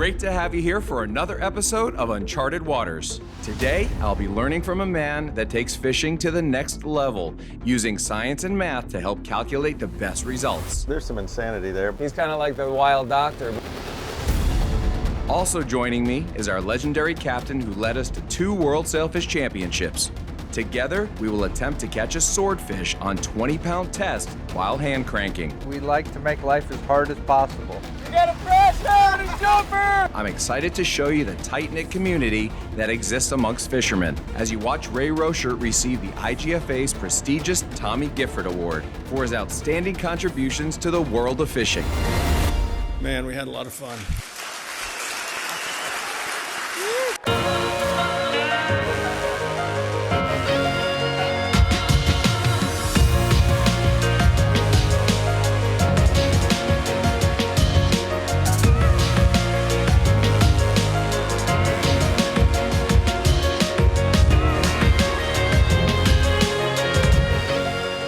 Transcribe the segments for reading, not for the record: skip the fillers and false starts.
Great to have you here for another episode of Uncharted Waters. Today, I'll be learning from a man that takes fishing to the next level, using science and math to help calculate the best results. There's some insanity there. He's kind of like the wild doctor. Also joining me is our legendary captain who led us to 2 World Sailfish Championships. Together, we will attempt to catch a swordfish on 20-pound test while hand cranking. We like to make life as hard as possible. You got a fresh out and jumper! I'm excited to show you the tight-knit community that exists amongst fishermen as you watch Ray Rosher receive the IGFA's prestigious Tommy Gifford Award for his outstanding contributions to the world of fishing. Man, we had a lot of fun.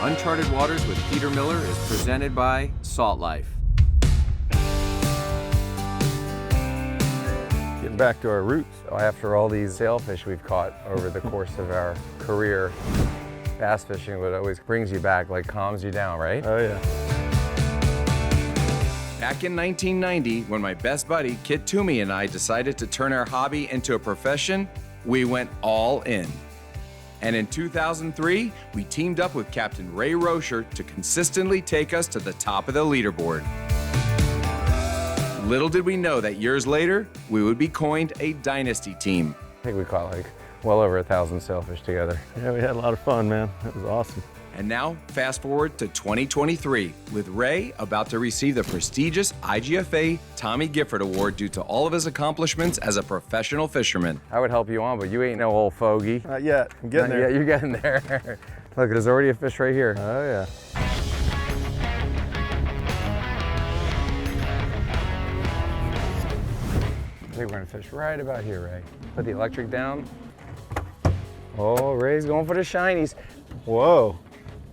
Uncharted Waters with Peter Miller is presented by Salt Life. Getting back to our roots. After all these sailfish we've caught over the course of our career, bass fishing, what always brings you back, like calms you down, right? Oh yeah. Back in 1990, when my best buddy, Kid Toomey, and I decided to turn our hobby into a profession, we went all in. And in 2003, we teamed up with Captain Ray Rosher to consistently take us to the top of the leaderboard. Little did we know that years later, we would be coined a dynasty team. I think we caught like well over 1,000 sailfish together. Yeah, we had a lot of fun, man. That was awesome. And now, fast forward to 2023, with Ray about to receive the prestigious IGFA Tommy Gifford Award due to all of his accomplishments as a professional fisherman. I would help you on, but you ain't no old fogey. Not yet. I'm getting there. Yeah, you're getting there. Look, there's already a fish right here. Oh yeah. I think we're gonna fish right about here, Ray. Put the electric down. Oh, Ray's going for the shinies. Whoa.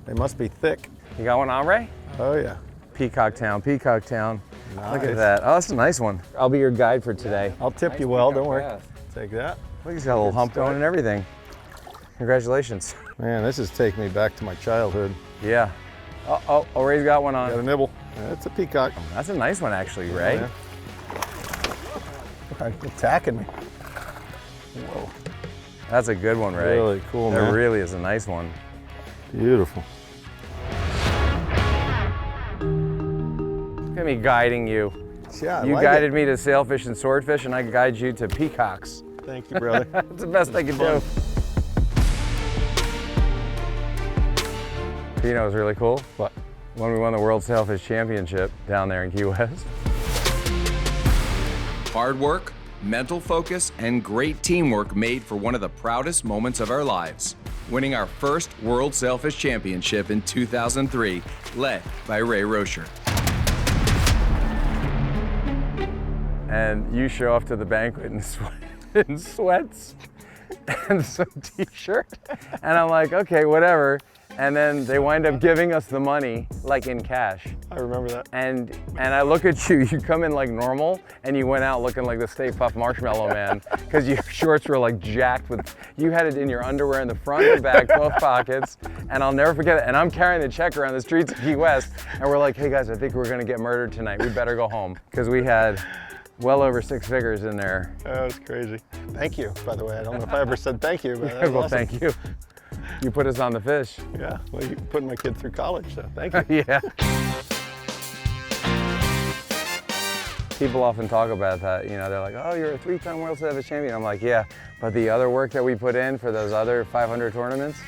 They must be thick. You got one on, Ray? Oh yeah. Peacock Town, Peacock Town. Look Nice. at that. Oh, that's a nice one. I'll be your guide for today. I'll tip Nice you well, peacock don't worry. bass. Take that. Look, he's got a little hump start. going and everything. Congratulations. Man, this is taking me back to my childhood. Yeah. Oh, Ray's got one Got a on. nibble. That's a peacock. That's a nice one, actually, Ray. Yeah. Attacking me. Whoa. That's a good one, Ray. Really cool, That man. really is a nice one. Beautiful. Look at me guiding you. Yeah, I You like guided it. me to sailfish and swordfish, and I guide you to peacocks. Thank you, brother. That's the best I can do. You know, it was really cool. What? When we won the World Sailfish Championship down there in Key West. Hard work, mental focus, and great teamwork made for one of the proudest moments of our lives, winning our first World Sailfish Championship in 2003, led by Ray Rosher. And you show up to the banquet in sweats and some t-shirt. And I'm like, okay, whatever. And then they wind up giving us the money, like in cash. I remember that. And I look at you, you come in like normal, and you went out looking like the Stay Puft Marshmallow Man, because your shorts were like jacked with, you had it in your underwear in the front and the back, both pockets, and I'll never forget it. And I'm carrying the check around the streets of Key West, and we're like, hey guys, I think we're gonna get murdered tonight. We better go home. Because we had well over 6 figures in there. That was crazy. Thank you, by the way. I don't know if I ever said thank you, but that was Well, awesome. thank you. You put us on the fish. Yeah, well, you're putting my kid through college, so thank you. Yeah. People often talk about that, you know, they're like, oh, you're a 3-time World Sailfish champion. I'm like, yeah, but the other work that we put in for those other 500 tournaments,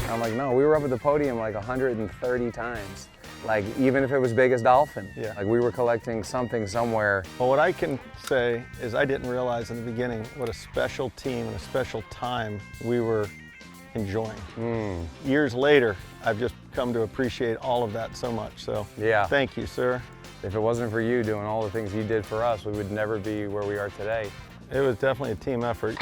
I'm like, no, we were up at the podium like 130 times. Like, even if it was big as dolphin. Yeah. Like, we were collecting something somewhere. Well, what I can say is I didn't realize in the beginning what a special team and a special time we were enjoying. Years later, I've just come to appreciate all of that so much. So Yeah. thank you, sir. If it wasn't for you doing all the things you did for us, we would never be where we are today. It was definitely a team effort.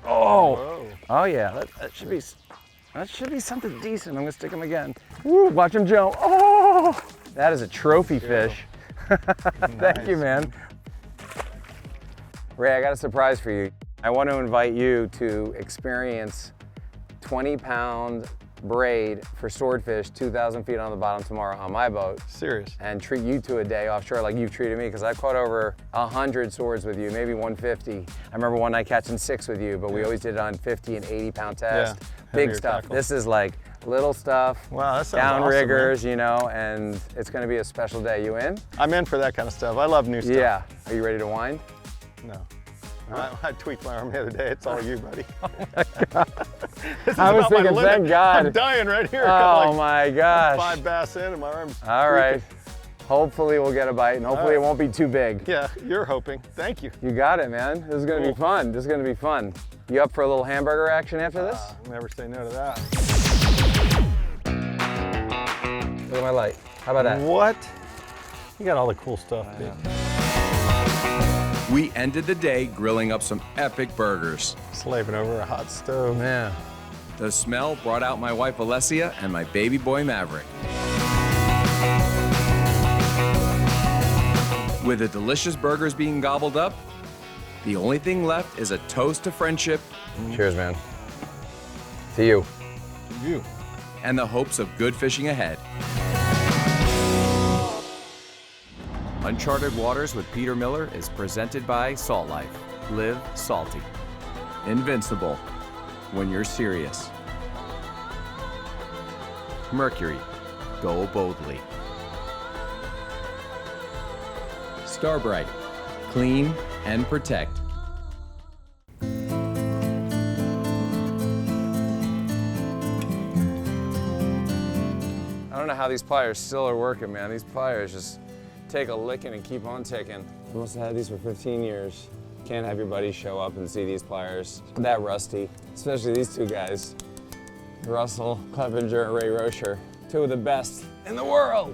Oh! Whoa. Oh yeah, that should be something decent. I'm gonna stick him again. Woo, watch him jump. Oh! That is a trophy fish. Thank you, man. Ray, I got a surprise for you. I want to invite you to experience 20-pound braid for swordfish 2,000 feet on the bottom tomorrow on my boat. Serious. And treat you to a day offshore like you've treated me, because I've caught over 100 swords with you, maybe 150. I remember one night catching 6 with you, but we always did it on 50 and 80-pound test. Yeah, big heavier stuff. tackle. This is like little stuff, Wow, that sounds downriggers, awesome, you know, and it's gonna be a special day. You in? I'm in for that kind of stuff. I love new stuff. Yeah. Are you ready to wind? No. I tweaked my arm the other day. It's all you, buddy. I was thinking, thank God. I'm dying right here. Oh my gosh. 5 bass in and my arm's All right. tweaking. Hopefully we'll get a bite, and hopefully it won't be too big. Yeah, you're hoping. Thank you. You got it, man. This is gonna be fun. This is gonna be fun. You up for a little hamburger action after this? Never say no to that. Look at my light. How about that? What? You got all the cool stuff, dude. We ended the day grilling up some epic burgers. Slaving over a hot stove. Yeah. The smell brought out my wife Alessia and my baby boy Maverick. With the delicious burgers being gobbled up, the only thing left is a toast to friendship. Cheers, man. To you. You. And the hopes of good fishing ahead. Uncharted Waters with Peter Miller is presented by Salt Life. Live salty. Invincible when you're serious. Mercury. Go boldly. Starbright. Clean and protect. I don't know how these pliers still are working, man. These pliers just take a licking and keep on ticking. I must have had these for 15 years. Can't have your buddies show up and see these pliers that rusty, especially these two guys. Russel, Kleppinger, and Ray Rosher, 2 of the best in the world.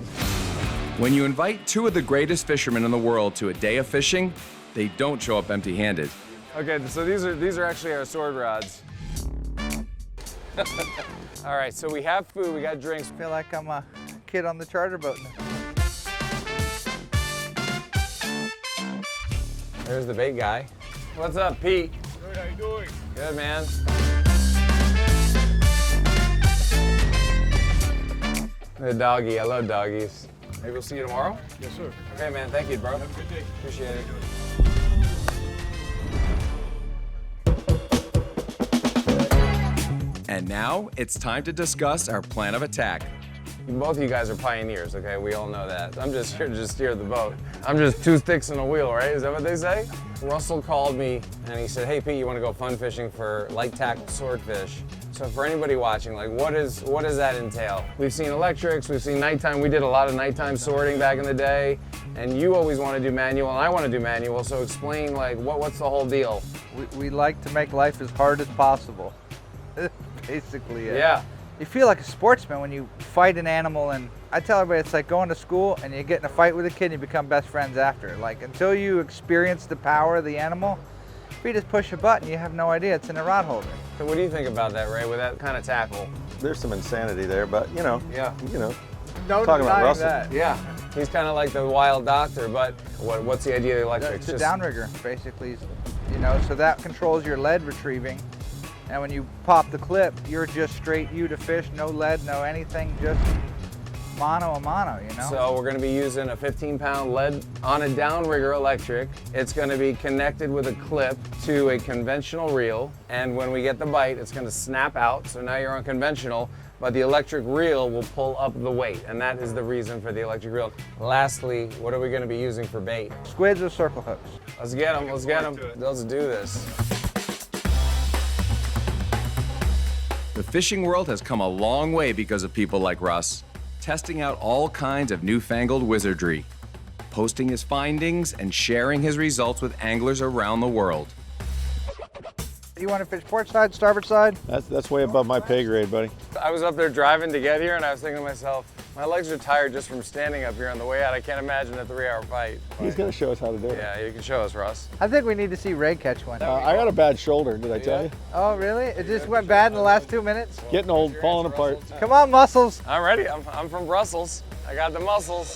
When you invite 2 of the greatest fishermen in the world to a day of fishing, they don't show up empty-handed. Okay, so these are actually our sword rods. All right, so we have food, we got drinks. I feel like I'm a kid on the charter boat now. There's the bait guy. What's up, Pete? Good, how you doing? Good, man. The doggy, I love doggies. Maybe we'll see you tomorrow? Yes, sir. Okay, man, thank you, bro. Have a good day. Appreciate it. And now it's time to discuss our plan of attack. Both of you guys are pioneers, okay? We all know that. I'm just here to just steer the boat. I'm just 2 sticks in a wheel, right? Is that what they say? Russell called me and he said, hey Pete, you want to go fun fishing for light tackle swordfish? So for anybody watching, like what does that entail? We've seen electrics, we've seen nighttime. We did a lot of nighttime sorting back in the day, and you always want to do manual and I want to do manual. So explain like what's the whole deal? We like to make life as hard as possible. Basically, Yeah. You feel like a sportsman when you fight an animal, and I tell everybody it's like going to school and you get in a fight with a kid and you become best friends after. Like until you experience the power of the animal, if you just push a button, you have no idea it's in a rod holder. So what do you think about that, Ray, with that kind of tackle? There's some insanity there, but you know. Yeah. No Talking about denying Russell. that. Yeah. He's kind of like the wild doctor, but what's the idea of the electric? It's a downrigger, basically. You know, so that controls your lead retrieving. And when you pop the clip, you're just straight you to fish, no lead, no anything, just mano a mano, you know? So we're going to be using a 15-pound lead on a downrigger electric. It's going to be connected with a clip to a conventional reel, and when we get the bite, it's going to snap out. So now you're on conventional, but the electric reel will pull up the weight, and that is the reason for the electric reel. Lastly, what are we going to be using for bait? Squids or circle hooks? Let's get them. Let's get them. Let's do this. The fishing world has come a long way because of people like Russ, testing out all kinds of newfangled wizardry, posting his findings and sharing his results with anglers around the world. You want to fish port side, starboard side? That's way above my pay grade, buddy. I was up there driving to get here, and I was thinking to myself, My legs are tired just from standing up here on the way out. I can't imagine a 3-hour fight. He's going to show us how to do it. Yeah, you can show us, Russ. I think we need to see Ray catch one. I got a bad shoulder, did I tell you? Oh, really? It just went bad in the last 2 minutes? Getting old, falling apart. Come on, muscles. I'm ready. I'm from Brussels. I got the muscles.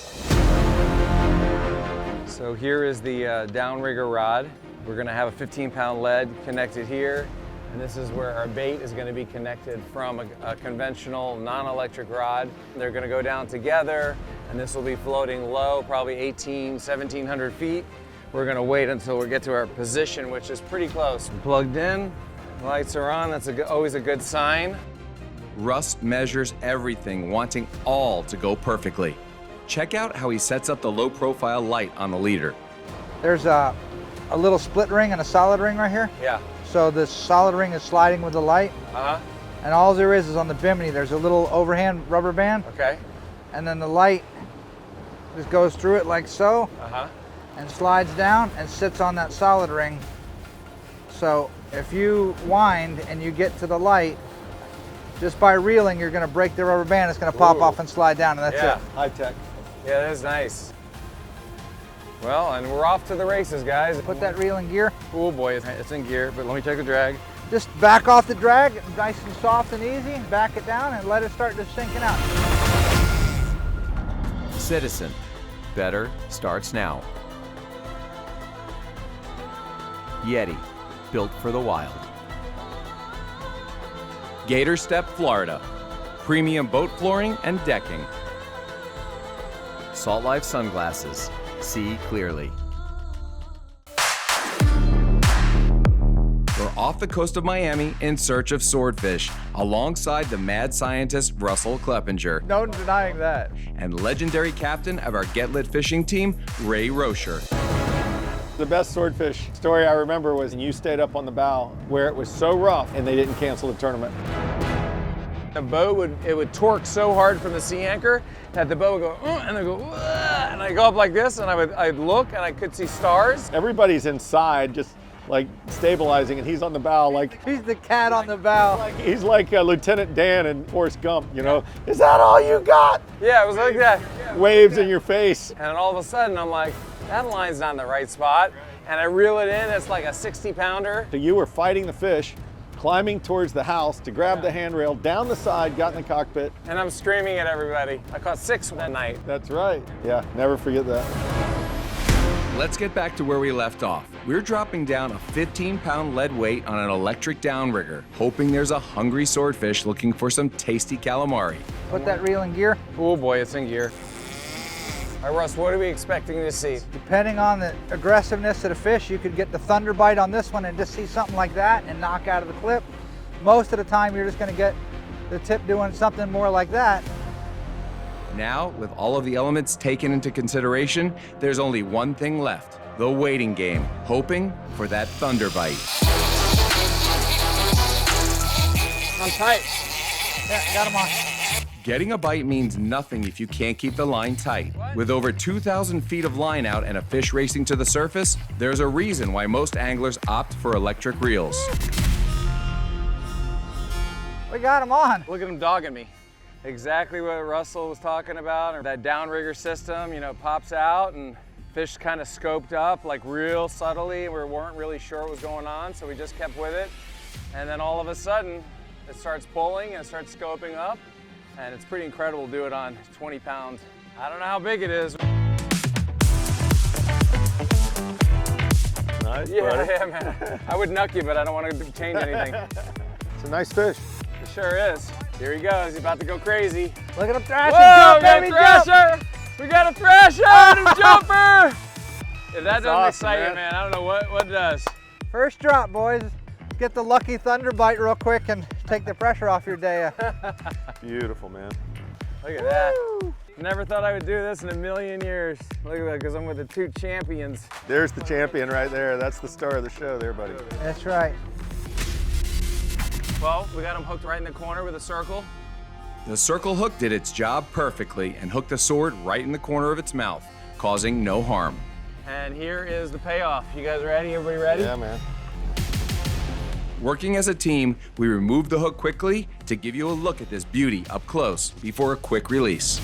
So here is the downrigger rod. We're gonna have a 15-pound lead connected here. And this is where our bait is gonna be connected from a conventional non-electric rod. They're gonna go down together, and this will be floating low, probably 1,700 feet. We're gonna wait until we get to our position, which is pretty close. Plugged in, lights are on, that's always a good sign. Russ measures everything, wanting all to go perfectly. Check out how he sets up the low-profile light on the leader. There's a little split ring and a solid ring right here. Yeah. So the solid ring is sliding with the light. Uh-huh. And all there is on the bimini, there's a little overhand rubber band. Okay. And then the light just goes through it like so. Uh-huh. And slides down and sits on that solid ring. So if you wind and you get to the light, just by reeling, you're gonna break the rubber band. It's gonna pop off and slide down, and that's Yeah. it. High tech. Yeah, that is nice. Well, and we're off to the races, guys. Put that reel in gear. Oh boy, it's in gear, but let me check the drag. Just back off the drag, nice and soft and easy. Back it down and let it start just sinking out. Citizen. Better starts now. Yeti. Built for the wild. Gator Step, Florida. Premium boat flooring and decking. Salt Life sunglasses. See clearly. We're off the coast of Miami in search of swordfish, alongside the mad scientist Russel Kleppinger No denying that. and legendary captain of our Get Lit fishing team, Ray Rosher. The best swordfish story I remember was you stayed up on the bow where it was so rough and they didn't cancel the tournament. The boat would torque so hard from the sea anchor that the boat would go, and then go, and I go up like this, and I'd look, and I could see stars. Everybody's inside just like stabilizing, and he's on the bow like He's the cat on the bow. he's like Lieutenant Dan in Forrest Gump, you know? Is that all you got? Yeah, it was like that. Waves in your face. And all of a sudden, I'm like, that line's not in the right spot. And I reel it in, it's like a 60-pounder. So you were fighting the fish, climbing towards the house to grab the handrail, down the side, got in the cockpit. And I'm screaming at everybody. I caught 6 that night. That's right. Yeah, never forget that. Let's get back to where we left off. We're dropping down a 15-pound lead weight on an electric downrigger, hoping there's a hungry swordfish looking for some tasty calamari. Put that reel in gear. Oh boy, it's in gear. All right, Russ, what are we expecting to see? Depending on the aggressiveness of the fish, you could get the thunder bite on this one and just see something like that and knock out of the clip. Most of the time, you're just gonna get the tip doing something more like that. Now, with all of the elements taken into consideration, there's only one thing left, the waiting game, hoping for that thunder bite. I'm tight. Yeah, got him on. Getting a bite means nothing if you can't keep the line tight. With over 2,000 feet of line out and a fish racing to the surface, there's a reason why most anglers opt for electric reels. We got him on. Look at him dogging me. Exactly what Russell was talking about. That downrigger system, you know, pops out and fish kind of scoped up like real subtly. We weren't really sure what was going on, so we just kept with it. And then all of a sudden, it starts pulling and it starts scoping up. And it's pretty incredible to do it on 20 pounds. I don't know how big it is. Nice, Yeah, buddy. yeah, man. I would nuck you, but I don't want to change anything. It's a nice fish. It sure is. Here he goes. He's about to go crazy. Look at him thrashing. Whoa, Jump, we got a baby, jump. thrasher! We got a thrasher and a jumper! If that doesn't awesome, excite you, man, I don't know what does. First drop, boys. Get the lucky thunder bite real quick and take the pressure off your day. Beautiful, man. Look at that. Never thought I would do this in a million years. Look at that, because I'm with the 2 champions. There's the champion right there. That's the star of the show there, buddy. That's right. Well, we got him hooked right in the corner with a circle. The circle hook did its job perfectly and hooked the sword right in the corner of its mouth, causing no harm. And here is the payoff. You guys ready? Everybody ready? Yeah, man. Working as a team, we removed the hook quickly to give you a look at this beauty up close before a quick release.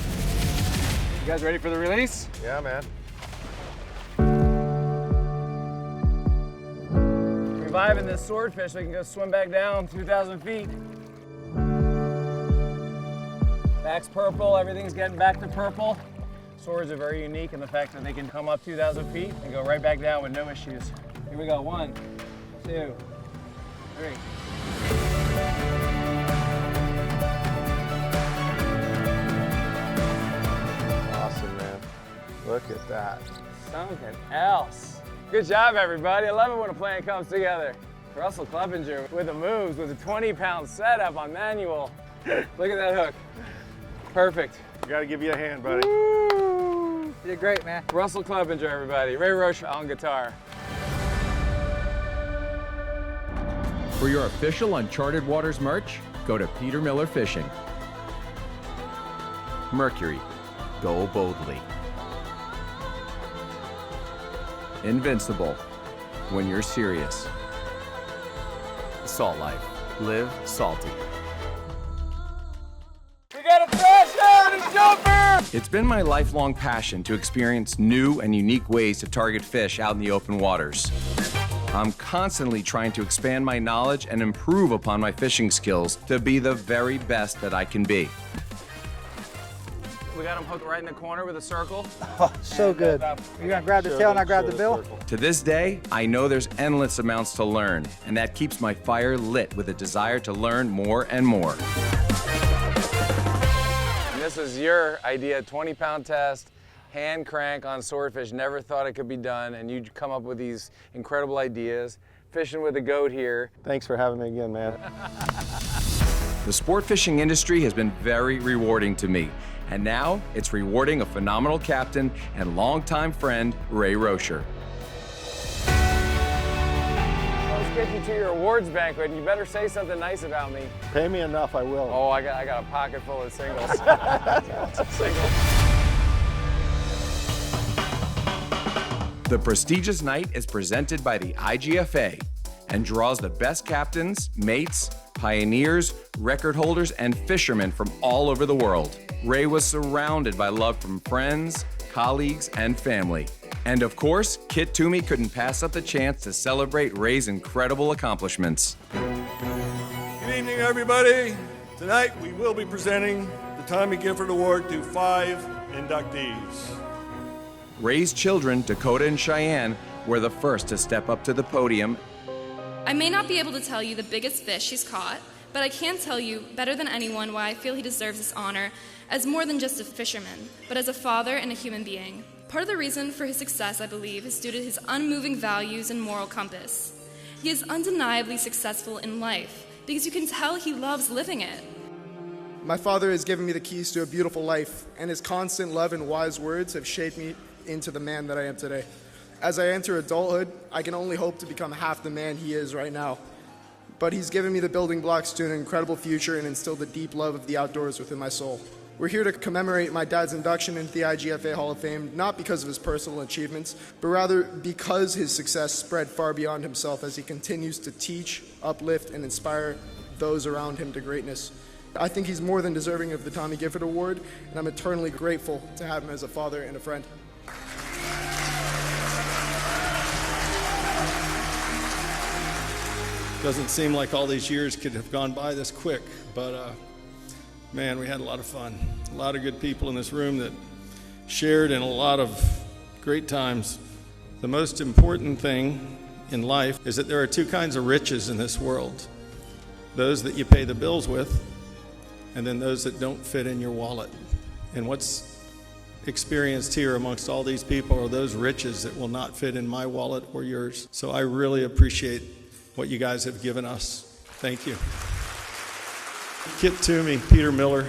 You guys ready for the release? Yeah, man. Reviving this swordfish so we can go swim back down 2,000 feet. Back's purple, everything's getting back to purple. Swords are very unique in the fact that they can come up 2,000 feet and go right back down with no issues. Here we go, 1, 2, 3. Awesome, man. Look at that. Something else. Good job, everybody. I love it when a plan comes together. Russel Kleppinger with the moves with a 20-pound setup on manual. Look at that hook. Perfect. Gotta give you a hand, buddy. You did great, man. Russel Kleppinger, everybody. Ray Rosher on guitar. For your official Uncharted Waters merch, go to Peter Miller Fishing. Mercury, go boldly. Invincible, when you're serious. Salt Life, live salty. We got a fish out and jumper! It's been my lifelong passion to experience new and unique ways to target fish out in the open waters. I'm constantly trying to expand my knowledge and improve upon my fishing skills to be the very best that I can be. We got him hooked right in the corner with a circle. Oh, so good. You're gonna grab the tail and I grab the bill? To this day, I know there's endless amounts to learn, and that keeps my fire lit with a desire to learn more and more. And this is your idea, 20-pound test, hand crank on swordfish. Never thought it could be done, and you come up with these incredible ideas. Fishing with a goat here. Thanks for having me again, man. The sport fishing industry has been very rewarding to me, and now it's rewarding a phenomenal captain and longtime friend, Ray Rosher. Let's get you to your awards banquet, and you better say something nice about me. Pay me enough, I will. Oh, I got a pocket full of singles. The prestigious night is presented by the IGFA and draws the best captains, mates, pioneers, record holders, and fishermen from all over the world. Ray was surrounded by love from friends, colleagues, and family. And of course, Kit Toomey couldn't pass up the chance to celebrate Ray's incredible accomplishments. Good evening, everybody. Tonight we will be presenting the Tommy Gifford Award to 5 inductees. Ray's children, Dakota and Cheyenne, were the first to step up to the podium. I may not be able to tell you the biggest fish he's caught, but I can tell you better than anyone why I feel he deserves this honor as more than just a fisherman, but as a father and a human being. Part of the reason for his success, I believe, is due to his unmoving values and moral compass. He is undeniably successful in life because you can tell he loves living it. My father has given me the keys to a beautiful life, and his constant love and wise words have shaped me into the man that I am today. As I enter adulthood, I can only hope to become half the man he is right now. But he's given me the building blocks to an incredible future and instilled a deep love of the outdoors within my soul. We're here to commemorate my dad's induction into the IGFA Hall of Fame, not because of his personal achievements, but rather because his success spread far beyond himself as he continues to teach, uplift, and inspire those around him to greatness. I think he's more than deserving of the Tommy Gifford Award, and I'm eternally grateful to have him as a father and a friend. Doesn't seem like all these years could have gone by this quick, but man, we had a lot of fun. A lot of good people in this room that shared in a lot of great times. The most important thing in life is that there are two kinds of riches in this world. Those that you pay the bills with, and then those that don't fit in your wallet. And what's experienced here amongst all these people are those riches that will not fit in my wallet or yours. So I really appreciate what you guys have given us. Thank you. Kit Toomey, Peter Miller,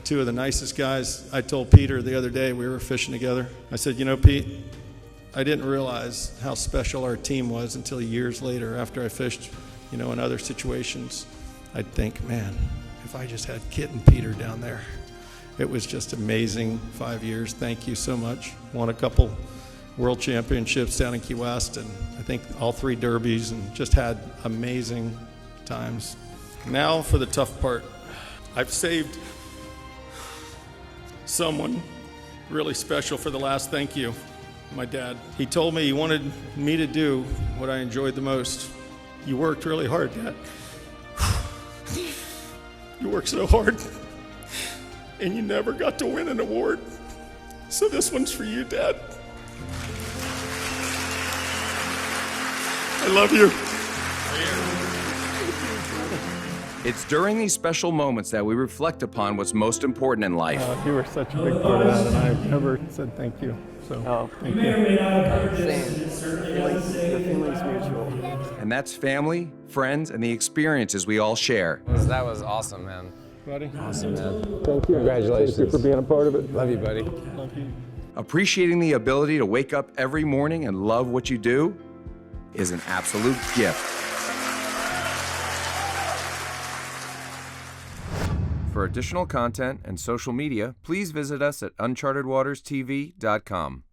two of the nicest guys. I told Peter the other day, we were fishing together. I said, you know, Pete, I didn't realize how special our team was until years later after I fished, in other situations. I'd think, man, if I just had Kit and Peter down there. It was just amazing 5 years. Thank you so much. Won a couple world championships down in Key West, and I think all 3 derbies, and just had amazing times. Now for the tough part. I've saved someone really special for the last thank you. My dad. He told me he wanted me to do what I enjoyed the most. You worked really hard, Dad. You worked so hard, and you never got to win an award. So this one's for you, Dad. I love you. It's during these special moments that we reflect upon what's most important in life. You were such a big part of that, and I've never said thank you. So thank you. The feeling's mutual. And that's family, friends, and the experiences we all share. That was awesome, man. Buddy. Awesome, man. Thank you. Congratulations. Thank you for being a part of it. Love you, buddy. Love you. Appreciating the ability to wake up every morning and love what you do is an absolute gift. For additional content and social media, please visit us at unchartedwaterstv.com.